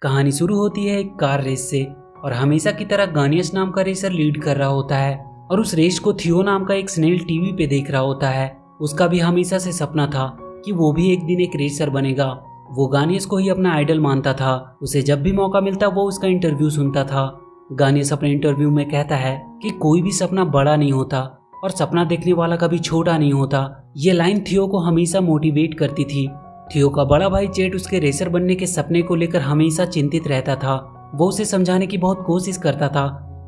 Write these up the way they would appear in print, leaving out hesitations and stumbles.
कहानी शुरू होती है एक कार रेस से और हमेशा की तरह गानियस नाम का रेसर लीड कर रहा होता है और उस रेस को थियो नाम का एक स्नेल टीवी पे देख रहा होता है। उसका भी हमेशा से सपना था कि वो भी एक दिन एक रेसर बनेगा। वो गानियस को ही अपना आइडल मानता था। उसे जब भी मौका मिलता वो उसका इंटरव्यू सुनता था। गानियस अपने इंटरव्यू में कहता है कि कोई भी सपना बड़ा नहीं होता और सपना देखने वाला कभी छोटा नहीं होता। ये लाइन थियो को हमेशा मोटिवेट करती थी। थियो का बड़ा भाई चेट उसके रेसर बनने के सपने को लेकर हमेशा चिंतित रहता था। वो उसे समझाने की बहुत कोशिश करता था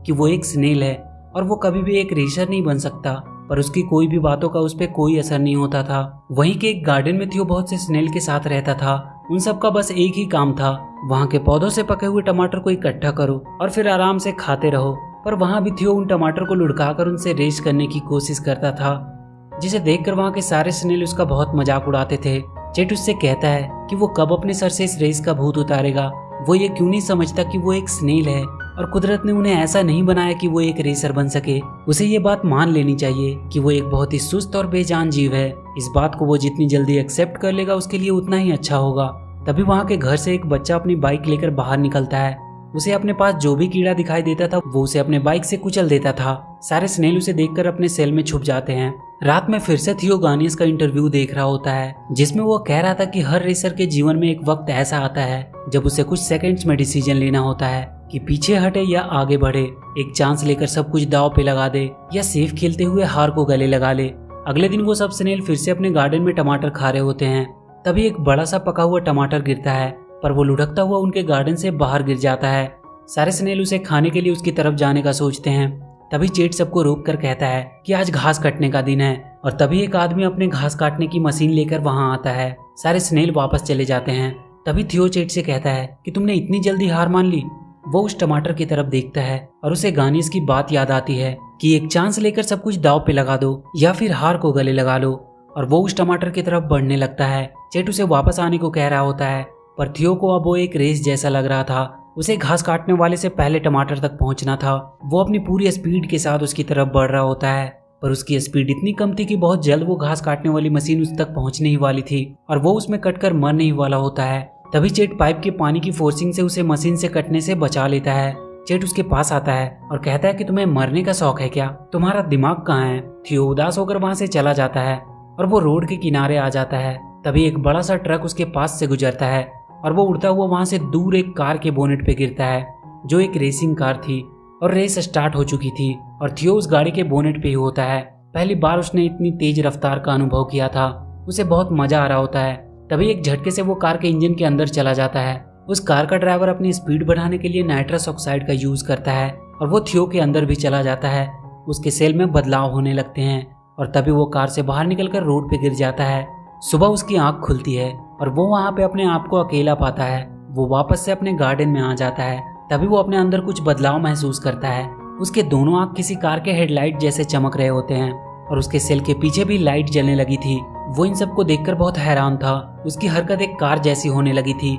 कि वो एक स्नेल है और वो कभी भी एक रेसर नहीं बन सकता, पर उसकी कोई भी बातों का उस पर कोई असर नहीं होता था। वहीं के एक गार्डन में थियो बहुत से स्नेल के साथ रहता था। उन सब का बस एक ही काम था, वहाँ के पौधों से पके हुए टमाटर को इकट्ठा करो और फिर आराम से खाते रहो। पर वहाँ भी थियो उन टमाटर को लुढ़काकर उनसे रेस करने की कोशिश करता था, जिसे देखकर वहाँ के सारे स्नेल उसका बहुत मजाक उड़ाते थे। चेट उससे कहता है कि वो कब अपने सर से इस रेस का भूत उतारेगा। वो ये क्यों नहीं समझता कि वो एक स्नेल है और कुदरत ने उन्हें ऐसा नहीं बनाया कि वो एक रेसर बन सके। उसे ये बात मान लेनी चाहिए कि वो एक बहुत ही सुस्त और बेजान जीव है। इस बात को वो जितनी जल्दी एक्सेप्ट कर लेगा उसके लिए उतना ही अच्छा होगा। तभी वहाँ के घर से एक बच्चा अपनी बाइक लेकर बाहर निकलता है। उसे अपने पास जो भी कीड़ा दिखाई देता था वो उसे अपने बाइक से कुचल देता था। सारे स्नेल उसे देखकर अपने सेल में छुप जाते हैं। रात में फिर से थियो गानियस का इंटरव्यू देख रहा होता है, जिसमें वो कह रहा था कि हर रेसर के जीवन में एक वक्त ऐसा आता है जब उसे कुछ सेकंड्स में डिसीजन लेना होता है कि पीछे हटे या आगे बढ़े, एक चांस लेकर सब कुछ दांव पे लगा दे या सेफ खेलते हुए हार को गले लगा ले। अगले दिन वो सब स्नेल फिर से अपने गार्डन में टमाटर खा रहे होते हैं। तभी एक बड़ा सा पका हुआ टमाटर गिरता है, पर वो लुढ़कता हुआ उनके गार्डन से बाहर गिर जाता है। सारे स्नेल उसे खाने के लिए उसकी तरफ जाने का सोचते हैं। तभी चेट सबको रोक कर कहता है कि आज घास काटने का दिन है, और तभी एक आदमी अपने घास काटने की मशीन लेकर वहां आता है। सारे स्नेल वापस चले जाते हैं। तभी थियो चेट से कहता है कि तुमने इतनी जल्दी हार मान ली। वो उस टमाटर की तरफ देखता है और उसे गानियस की बात याद आती है कि एक चांस लेकर सब कुछ दांव पे लगा दो या फिर हार को गले लगा लो, और वो उस टमाटर की तरफ बढ़ने लगता है। चेट उसे वापस आने को कह रहा होता है, पर थियो को अब वो एक रेस जैसा लग रहा था। उसे घास काटने वाले से पहले टमाटर तक पहुंचना था। वो अपनी पूरी स्पीड के साथ उसकी तरफ बढ़ रहा होता है, पर उसकी स्पीड इतनी कम थी कि बहुत जल्द वो घास काटने वाली मशीन उस तक पहुंचने ही वाली थी और वो उसमें कटकर मरने ही वाला होता है। तभी चेट पाइप के पानी की फोर्सिंग से उसे मशीन से कटने से बचा लेता है। चेट उसके पास आता है और कहता है कि तुम्हें मरने का शौक है क्या? तुम्हारा दिमाग कहाँ है? थियो उदास होकर वहां से चला जाता है और वो रोड के किनारे आ जाता है। तभी एक बड़ा सा ट्रक उसके पास से गुजरता है और वो उड़ता हुआ वहां से दूर एक कार के बोनेट पे गिरता है, जो एक रेसिंग कार थी और रेस स्टार्ट हो चुकी थी और थियो उस गाड़ी के बोनेट पे ही होता है। पहली बार उसने इतनी तेज रफ्तार का अनुभव किया था। उसे बहुत मजा आ रहा होता है। तभी एक झटके से वो कार के इंजन के अंदर चला जाता है। उस कार का ड्राइवर अपनी स्पीड बढ़ाने के लिए नाइट्रस ऑक्साइड का यूज करता है और वो थियो के अंदर भी चला जाता है। उसके सेल में बदलाव होने लगते हैं और तभी वो कार से बाहर निकलकर रोड पे गिर जाता है। सुबह उसकी आंख खुलती है और वो वहाँ पे अपने आप को अकेला पाता है। वो वापस से अपने गार्डन में आ जाता है। तभी वो अपने अंदर कुछ बदलाव महसूस करता है। उसके दोनों आंख किसी कार के हेडलाइट जैसे चमक रहे होते हैं और उसके सेल के पीछे भी लाइट जलने लगी थी। वो इन सबको देखकर बहुत हैरान था। उसकी हरकत एक कार जैसी होने लगी थी।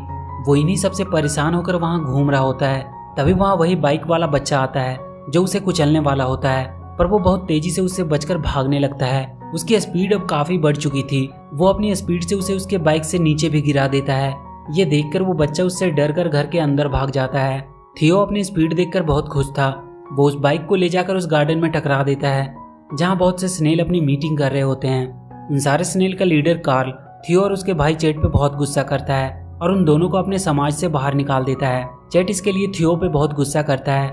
वो इन्हीं सबसे परेशान होकर वहाँ घूम रहा होता है। तभी वहाँ वही बाइक वाला बच्चा आता है जो उसे कुचलने वाला होता है, पर वो बहुत तेजी से उससे बचकर भागने लगता है। उसकी स्पीड अब काफी बढ़ चुकी थी। वो अपनी स्पीड से उसे उसके बाइक से नीचे भी गिरा देता है। ये देखकर वो बच्चा उससे डरकर घर के अंदर भाग जाता है। थियो अपनी स्पीड देखकर बहुत खुश था। वो उस बाइक को ले जाकर उस गार्डन में टकरा देता है, जहाँ बहुत से स्नेल अपनी मीटिंग कर रहे होते हैं। उन सारे स्नेल का लीडर कार्ल थियो और उसके भाई चेट पे बहुत गुस्सा करता है और उन दोनों को अपने समाज से बाहर निकाल देता है। चेट इसके लिए थियो पे बहुत गुस्सा करता है।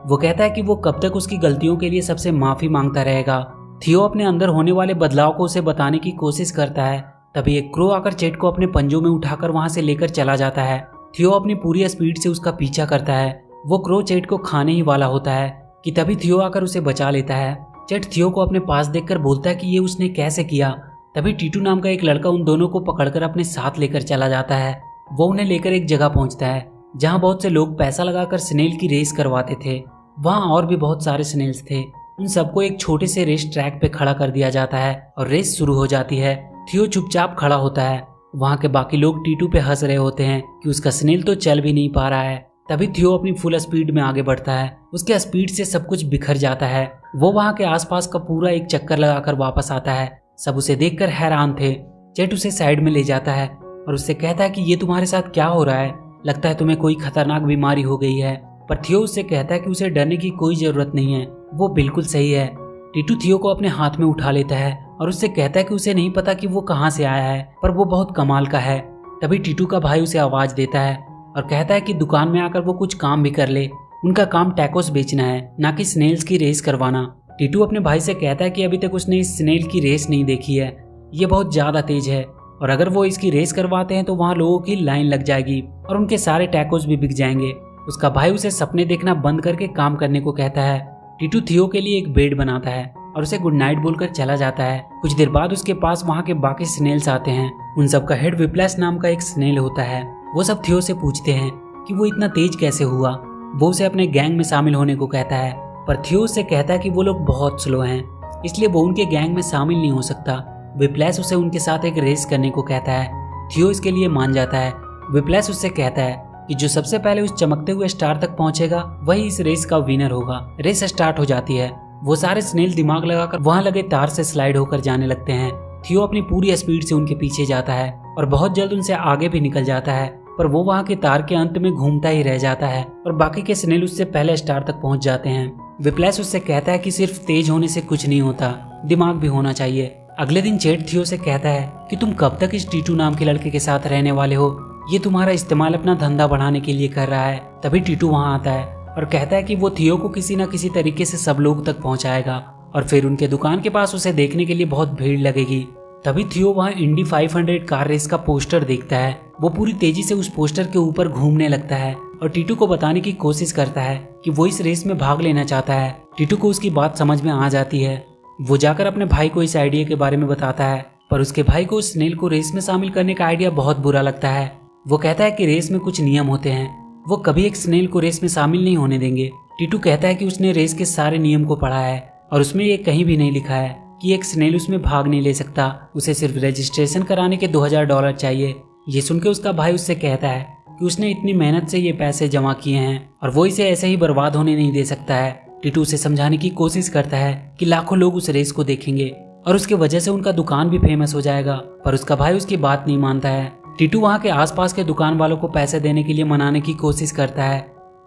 वो कहता है कि वो कब तक उसकी गलतियों के लिए सबसे माफी मांगता रहेगा। थियो अपने अंदर होने वाले बदलाव को उसे बताने की कोशिश करता है। तभी एक क्रो आकर चेट को अपने पंजों में उठाकर वहां से लेकर चला जाता है। थियो अपनी पूरी स्पीड से उसका पीछा करता है। वो क्रो चेट को खाने ही वाला होता है कि तभी थियो आकर उसे बचा लेता है। चेट थियो को अपने पास देखकर बोलता है कि ये उसने कैसे किया। तभी टीटू नाम का एक लड़का उन दोनों को पकड़कर अपने साथ लेकर चला जाता है। वो उन्हें लेकर एक जगह पहुंचता है जहाँ बहुत से लोग पैसा लगाकर स्नेल की रेस करवाते थे। वहाँ और भी बहुत सारे स्नेल्स थे। उन सबको एक छोटे से रेस ट्रैक पे खड़ा कर दिया जाता है और रेस शुरू हो जाती है। थियो चुपचाप खड़ा होता है। वहाँ के बाकी लोग टीटू पे हंस रहे होते हैं कि उसका स्नेल तो चल भी नहीं पा रहा है। तभी थियो अपनी फुल स्पीड में आगे बढ़ता है। उसके स्पीड से सब कुछ बिखर जाता है। वो वहाँ के आसपास का पूरा एक चक्कर लगाकर वापस आता है। सब उसे देखकर हैरान थे। चेट उसे साइड में ले जाता है और उससे कहता है कि ये तुम्हारे साथ क्या हो रहा है? लगता है तुम्हें कोई खतरनाक बीमारी हो गई है। पर थियो उससे कहता है कि उसे डरने की कोई जरूरत नहीं है, वो बिल्कुल सही है। टीटू थियो को अपने हाथ में उठा लेता है और उससे कहता है कि उसे नहीं पता कि वो कहाँ से आया है, पर वो बहुत कमाल का है। तभी टीटू का भाई उसे आवाज देता है और कहता है कि दुकान में आकर वो कुछ काम भी कर ले। उनका काम टैकोस बेचना है, ना कि स्नेल्स की रेस करवाना। टीटू अपने भाई से कहता है कि अभी तक उसने इस स्नेल की रेस नहीं देखी है, ये बहुत ज्यादा तेज है और अगर वो इसकी रेस करवाते हैं तो वहाँ लोगों की लाइन लग जाएगी और उनके सारे टैकोस भी बिक जाएंगे। उसका भाई उसे सपने देखना बंद करके काम करने को कहता है। टीटू थियो के लिए एक बेड बनाता है और उसे गुड नाइट बोलकर चला जाता है। कुछ देर बाद उसके पास वहाँ के बाकी स्नेल्स आते हैं। उन सब का हेड विप्लैश नाम का एक स्नेल होता है। वो सब थियो से पूछते हैं कि वो इतना तेज कैसे हुआ। वो उसे अपने गैंग में शामिल होने को कहता है, पर थियो उससे कहता है कि वो लोग बहुत स्लो हैं, इसलिए वो उनके गैंग में शामिल नहीं हो सकता। विप्लैश उसे उनके साथ एक रेस करने को कहता है। थियो इसके लिए मान जाता है। विप्लैश उससे कहता है कि जो सबसे पहले उस चमकते हुए स्टार तक पहुंचेगा वही इस रेस का विनर होगा। रेस स्टार्ट हो जाती है। वो सारे स्नेल दिमाग लगाकर वहां लगे तार से स्लाइड होकर जाने लगते हैं। थियो अपनी पूरी स्पीड से उनके पीछे जाता है और बहुत जल्द उनसे आगे भी निकल जाता है, पर वो वहां के तार के अंत में घूमता ही रह जाता है और बाकी के स्नेल उससे पहले स्टार तक पहुंच जाते हैं। विप्लैश उससे कहता है कि सिर्फ तेज होने से कुछ नहीं होता, दिमाग भी होना चाहिए। अगले दिन चेट थियो से कहता है कि तुम कब तक इस टीटू नाम के लड़के के साथ रहने वाले हो, ये तुम्हारा इस्तेमाल अपना धंधा बढ़ाने के लिए कर रहा है। तभी टीटू वहाँ आता है और कहता है कि वो थियो को किसी न किसी तरीके से सब लोग तक पहुंचाएगा और फिर उनके दुकान के पास उसे देखने के लिए बहुत भीड़ लगेगी। तभी थियो वहाँ इंडी 500 कार रेस का पोस्टर देखता है। वो पूरी तेजी से उस पोस्टर के ऊपर घूमने लगता है और टीटू को बताने की कोशिश करता है कि वो इस रेस में भाग लेना चाहता है। टीटू को उसकी बात समझ में आ जाती है। वो जाकर अपने भाई को इस आइडिया के बारे में बताता है, पर उसके भाई को उस स्नेल को रेस में शामिल करने का आइडिया बहुत बुरा लगता है। वो कहता है कि रेस में कुछ नियम होते हैं, वो कभी एक स्नेल को रेस में शामिल नहीं होने देंगे। टीटू कहता है कि उसने रेस के सारे नियम को पढ़ा है और उसमें ये कहीं भी नहीं लिखा है कि एक स्नेल उसमें भाग नहीं ले सकता, उसे सिर्फ रजिस्ट्रेशन कराने के $2000 चाहिए। ये सुनकर उसका भाई उससे कहता है कि उसने इतनी मेहनत से ये पैसे जमा किए हैं और वो इसे ऐसे ही बर्बाद होने नहीं दे सकता है। टीटू उसे समझाने की कोशिश करता है कि लाखों लोग उस रेस को देखेंगे और उसकी वजह से उनका दुकान भी फेमस हो जाएगा, पर उसका भाई उसकी बात नहीं मानता है। टीटू वहाँ के आसपास के दुकान वालों को पैसे देने के लिए मनाने की कोशिश करता है।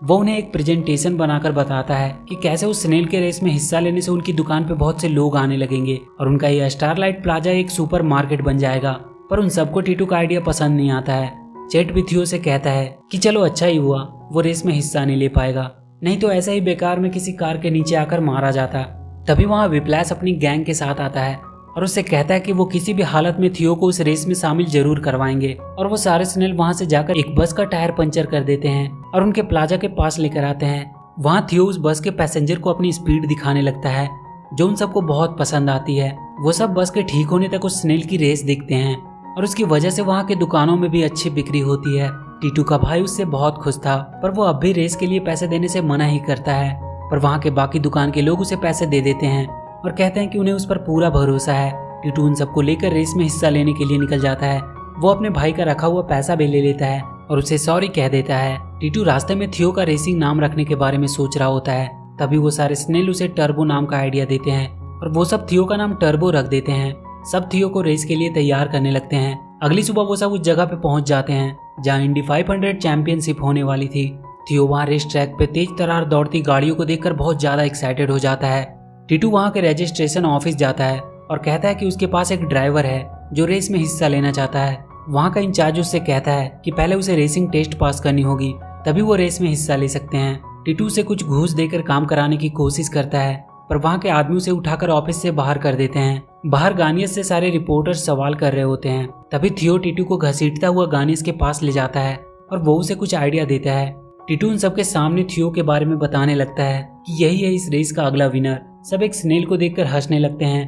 वो उन्हें एक प्रेजेंटेशन बनाकर बताता है कि कैसे उस स्नेल के रेस में हिस्सा लेने से उनकी दुकान पे बहुत से लोग आने लगेंगे और उनका यह स्टारलाइट प्लाजा एक सुपर मार्केट बन जाएगा। पर उन सबको टीटू का आइडिया पसंद नहीं आता है। चेट भी थियो से कहता है कि चलो अच्छा ही हुआ वो रेस में हिस्सा नहीं ले पाएगा, नहीं तो ऐसा ही बेकार में किसी कार के नीचे आकर मारा जाता। तभी वहाँ विप्लैश अपनी गैंग के साथ आता है और उससे कहता है कि वो किसी भी हालत में थियो को उस रेस में शामिल जरूर करवाएंगे। और वो सारे स्नेल वहाँ से जाकर एक बस का टायर पंचर कर देते हैं और उनके प्लाजा के पास लेकर आते हैं। वहाँ थियो उस बस के पैसेंजर को अपनी स्पीड दिखाने लगता है, जो उन सबको बहुत पसंद आती है। वो सब बस के ठीक होने तक उस स्नेल की रेस देखते हैं और उसकी वजह से वहाँ के दुकानों में भी अच्छी बिक्री होती है। टीटू का भाई उससे बहुत खुश था, पर वो अब भी रेस के लिए पैसे देने से मना ही करता है। पर वहाँ के बाकी दुकान के लोग उसे पैसे दे देते हैं और कहते हैं कि उन्हें उस पर पूरा भरोसा है। टीटू उन सबको लेकर रेस में हिस्सा लेने के लिए निकल जाता है। वो अपने भाई का रखा हुआ पैसा भी ले लेता है और उसे सॉरी कह देता है। टीटू रास्ते में थियो का रेसिंग नाम रखने के बारे में सोच रहा होता है। तभी वो सारे स्नेल उसे टर्बो नाम का आइडिया देते हैं और वो सब थियो का नाम टर्बो रख देते हैं। सब थियो को रेस के लिए तैयार करने लगते हैं। अगली सुबह वो सब उस जगह पे पहुंच जाते हैं जहाँ इंडी 500 चैंपियनशिप होने वाली थी। थियो वहाँ रेस ट्रैक पे तेज तरार दौड़ती गाड़ियों को देखकर बहुत ज्यादा एक्साइटेड हो जाता है। टीटू वहाँ के रजिस्ट्रेशन ऑफिस जाता है और कहता है कि उसके पास एक ड्राइवर है जो रेस में हिस्सा लेना चाहता है। वहाँ का इंचार्ज उससे कहता है कि पहले उसे रेसिंग टेस्ट पास करनी होगी, तभी वो रेस में हिस्सा ले सकते हैं। टीटू से कुछ घूस देकर काम कराने की कोशिश करता है, पर वहाँ के आदमी उसे उठाकर ऑफिस से बाहर कर देते हैं। बाहर गानियस से सारे रिपोर्टर्स सवाल कर रहे होते हैं। तभी थियो टीटू को घसीटता हुआ गानियस के पास ले जाता है और वो उसे कुछ आइडिया देता है। टीटू उन सबके सामने थियो के बारे में बताने लगता है कि यही है इस रेस का अगला विनर। सब एक स्नेल को देखकर हंसने लगते हैं।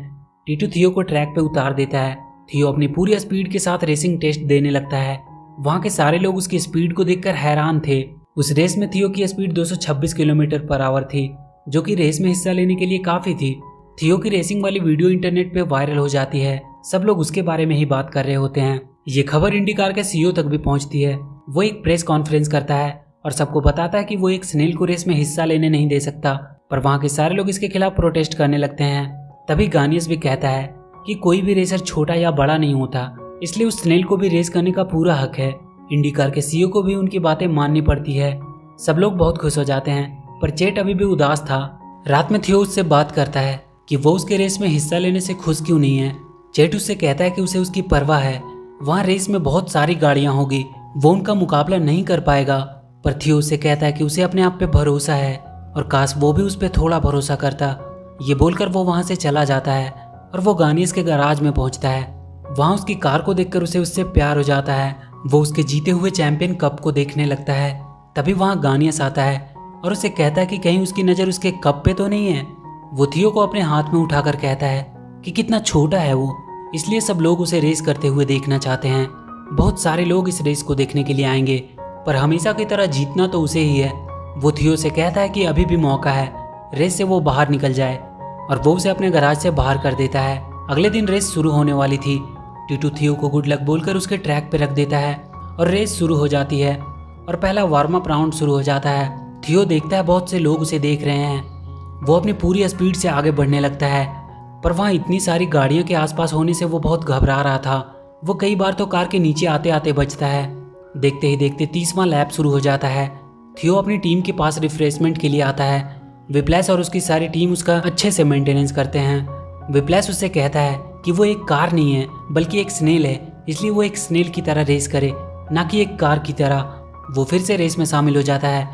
टीटू थियो को ट्रैक पे उतार देता है। थियो अपनी पूरी स्पीड के साथ रेसिंग टेस्ट देने लगता है। वहाँ के सारे लोग उसकी स्पीड को देखकर हैरान थे। उस रेस में थियो की स्पीड 226 किलोमीटर पर आवर थी, जो कि रेस में हिस्सा लेने के लिए काफी थी। थियो की रेसिंग वाली वीडियो इंटरनेट पे वायरल हो जाती है। सब लोग उसके बारे में ही बात कर रहे होते हैं। ये खबर इंडिकार के सीईओ तक भी पहुंचती है। वो एक प्रेस कॉन्फ्रेंस करता है और सबको बताता है कि वो एक स्नेल को रेस में हिस्सा लेने नहीं दे सकता, पर वहाँ के सारे लोग इसके खिलाफ प्रोटेस्ट करने लगते हैं। तभी गानियस भी कहता है कि कोई भी रेसर छोटा या बड़ा नहीं होता, इसलिए उस स्नेल को भी रेस करने का पूरा हक है। इंडी कार के सीईओ को भी उनकी बातें माननी पड़ती है। सब लोग बहुत खुश हो जाते हैं, पर चेट अभी भी उदास था। रात में थियो उससे बात करता है कि वो उसके रेस में हिस्सा लेने से खुश क्यों नहीं है। चेट उससे कहता है कि उसे उसकी परवाह है, वहाँ रेस में बहुत सारी गाड़ियाँ होगी, वो उनका मुकाबला नहीं कर पाएगा। पर थियो उससे कहता है कि उसे अपने आप पे भरोसा है और काश वो भी उस पर थोड़ा भरोसा करता। ये बोलकर वो वहाँ से चला जाता है और वो गानियस के गैराज में पहुँचता है। वहाँ उसकी कार को देखकर उसे उससे प्यार हो जाता है। वो उसके जीते हुए चैंपियन कप को देखने लगता है। तभी वहाँ गानियस आता है और उसे कहता है कि कहीं उसकी नज़र उसके कप पे तो नहीं है। वो थियो को अपने हाथ में उठाकर कहता है कि कितना छोटा है वो, इसलिए सब लोग उसे रेस करते हुए देखना चाहते हैं। बहुत सारे लोग इस रेस को देखने के लिए आएंगे, पर हमेशा की तरह जीतना तो उसे ही है। वो थियो से कहता है कि अभी भी मौका है, रेस से वो बाहर निकल जाए, और वो उसे अपने गैराज से बाहर कर देता है। अगले दिन रेस शुरू होने वाली थी। टीटू थियो को गुड लक बोलकर उसके ट्रैक पे रख देता है और रेस शुरू हो जाती है और पहला वार्म अप राउंड शुरू हो जाता है। थियो देखता है बहुत से लोग उसे देख रहे हैं। वो अपनी पूरी स्पीड से आगे बढ़ने लगता है, पर वहाँ इतनी सारी गाड़ियों के आसपास होने से वो बहुत घबरा रहा था। वो कई बार तो कार के नीचे आते आते बचता है। देखते ही देखते 30वां लैप शुरू हो जाता है। थियो अपनी टीम के पास रिफ्रेशमेंट के लिए आता है। विप्लैश और उसकी सारी टीम उसका अच्छे से मेंटेनेंस करते हैं। विप्लैश उससे कहता है कि वो एक कार नहीं है बल्कि एक स्नेल है, इसलिए वो एक स्नेल की तरह रेस करे, ना कि एक कार की तरह। वो फिर से रेस में शामिल हो जाता है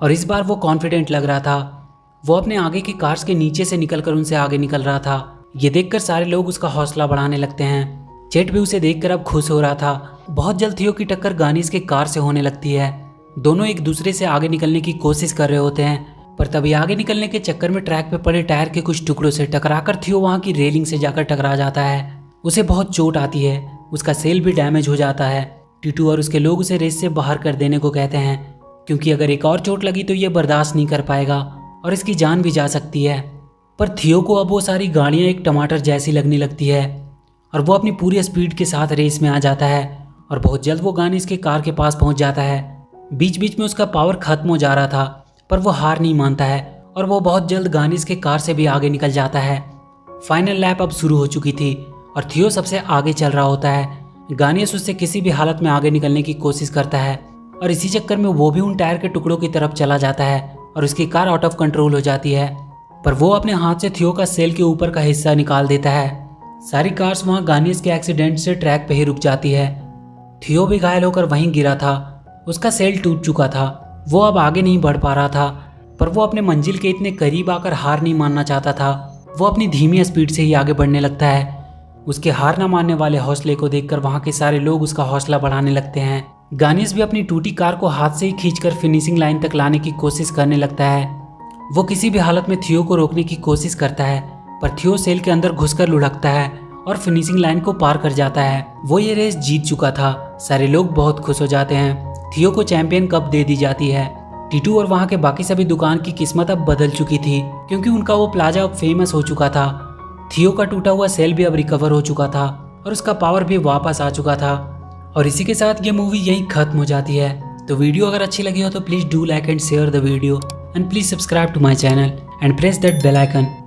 और इस बार वो कॉन्फिडेंट लग रहा था। वो अपने आगे की कार्स के नीचे से निकलकर उनसे आगे निकल रहा था। ये देखकर सारे लोग उसका हौसला बढ़ाने लगते हैं। चेट भी उसे देखकर अब खुश हो रहा था। बहुत जल्द थियो की टक्कर गानिस के कार से होने लगती है। दोनों एक दूसरे से आगे निकलने की कोशिश कर रहे होते हैं, पर तभी आगे निकलने के चक्कर में ट्रैक पे पड़े टायर के कुछ टुकड़ों से टकराकर थियो वहाँ की रेलिंग से जाकर टकरा जाता है। उसे बहुत चोट आती है, उसका सेल भी डैमेज हो जाता है। टीटू और उसके लोग उसे रेस से बाहर कर देने को कहते हैं, क्योंकि अगर एक और चोट लगी तो ये बर्दाश्त नहीं कर पाएगा और इसकी जान भी जा सकती है। पर थियो को अब वो सारी गाड़ियाँ एक टमाटर जैसी लगने लगती है और वो अपनी पूरी स्पीड के साथ रेस में आ जाता है और बहुत जल्द वो गानिस के कार के पास पहुँच जाता है। बीच बीच में उसका पावर खत्म हो जा रहा था, पर वो हार नहीं मानता है और वो बहुत जल्द गानिस के कार से भी आगे निकल जाता है। फाइनल लैप अब शुरू हो चुकी थी और थियो सबसे आगे चल रहा होता है। गानिस उससे किसी भी हालत में आगे निकलने की कोशिश करता है और इसी चक्कर में वो भी उन टायर के टुकड़ों की तरफ चला जाता है और उसकी कार आउट ऑफ कंट्रोल हो जाती है। पर वो अपने हाथ से थियो का सेल के ऊपर का हिस्सा निकाल देता है। सारी कार्स वहाँ गानिस के एक्सीडेंट से ट्रैक पे ही रुक जाती है। थियो भी घायल होकर वहीं गिरा था। उसका सेल टूट चुका था। वो अब आगे नहीं बढ़ पा रहा था, पर वो अपने मंजिल के इतने करीब आकर हार नहीं मानना चाहता था। वो अपनी धीमी स्पीड से ही आगे बढ़ने लगता है। उसके हार न मानने वाले हौसले को देखकर वहाँ के सारे लोग उसका हौसला बढ़ाने लगते हैं। गानिस भी अपनी टूटी कार को हाथ से ही खींचकर फिनिशिंग लाइन तक लाने की कोशिश करने लगता है। वो किसी भी हालत में थियो को रोकने की कोशिश करता है, पर थियो सेल के अंदर घुसकर लुढ़कता है और फिनिशिंग लाइन को पार कर जाता है। वो ये रेस जीत चुका था। सारे लोग बहुत खुश हो जाते हैं। थियो को चैंपियन कप दे दी जाती है। टीटू और वहाँ के बाकी सभी दुकान की किस्मत अब बदल चुकी थी, क्योंकि उनका वो प्लाजा अब फेमस हो चुका था। थियो का टूटा हुआ सेल भी अब रिकवर हो चुका था और उसका पावर भी वापस आ चुका था। और इसी के साथ ये मूवी यहीं खत्म हो जाती है। तो वीडियो अगर अच्छी लगी हो तो please do like and share the video and please subscribe to my channel and press that bell icon